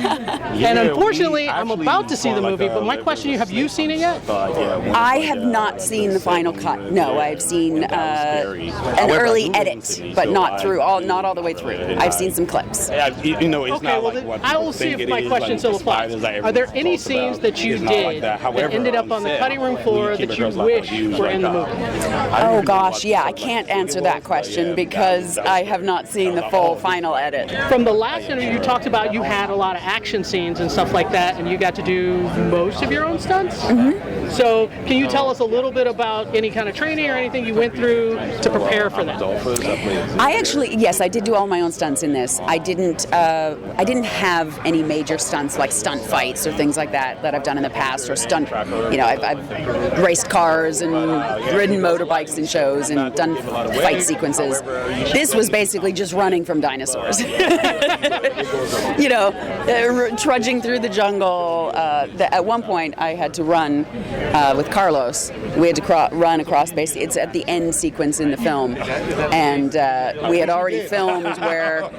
And unfortunately, I'm about to see the movie, but my question to you, have you seen it yet? I have not seen the final cut. No, I've seen an early edit, but not all the way through. I've seen some clips. Okay, well, then I will see if my question still applies. Are there any scenes that you did that ended up on the cutting room floor that you wish were in the movie? Oh gosh, yeah, I can't answer that question because I have not seen the full final edit. From the last interview, you talked about you had a lot of action scenes and stuff like that, and you got to do most of your own stunts. Mm-hmm. So, can you tell us a little bit about any kind of training or anything you went through to prepare for that? Yes, I did do all my own stunts in this. I didn't have any major stunts like stunt fights or things like that I've done in the past, or stunt. I've raced cars and ridden motorbikes in shows and done fight sequences. This was basically just running from dinosaurs. Trudging through the jungle. At one point, I had to run with Carlos. We had to run across. Basically, it's at the end sequence in the film, and we had already filmed where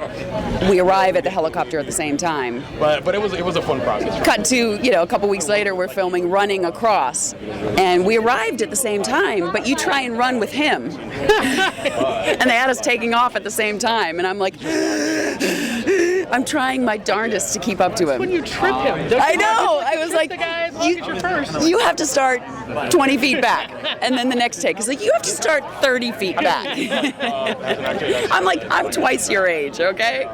we arrive at the helicopter at the same time. But it was a fun process. Cut to a couple weeks later, we're filming running across, and we arrived at the same time. But you try and run with him, and they had us taking off at the same time, and I'm like. I'm trying my darndest to keep up to him. When you trip him. I know. I was like, you have to start 20 feet back. And then the next take is like, you have to start 30 feet back. I'm like, I'm twice your age, okay?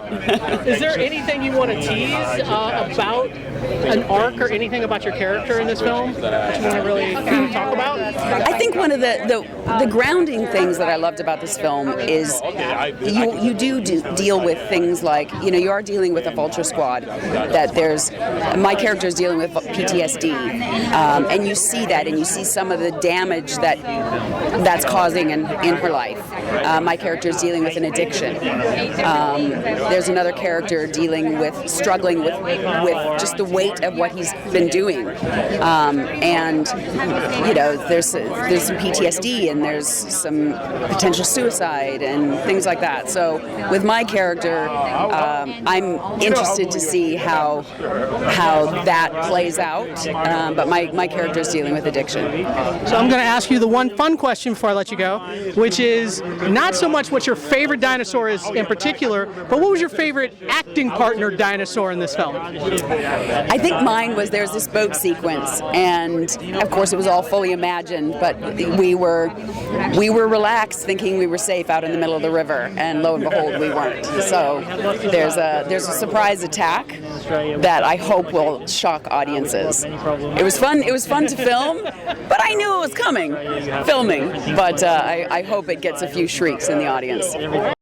Is there anything you want to tease about an arc or anything about your character in this film that you want to really talk about? I think one of the grounding things that I loved about this film is you do deal with things like, you are dealing with a vulture squad, that my character is dealing with PTSD, and you see that, and you see some of the damage that's causing in her life. My character is dealing with an addiction. There's another character struggling with just the weight of what he's been doing, and there's some PTSD, and there's some potential suicide and things like that. So with my character, I'm interested to see how that plays out, but my character is dealing with addiction. So I'm going to ask you the one fun question before I let you go, which is not so much what your favorite dinosaur is in particular, but what was your favorite acting partner dinosaur in this film? I think mine was, there's this boat sequence, and of course it was all fully imagined, but we were relaxed thinking we were safe out in the middle of the river, and lo and behold we weren't. So there's a surprise attack that I hope will shock audiences. It was fun to film, but I knew it was coming, filming, but I hope it gets a few shrieks in the audience.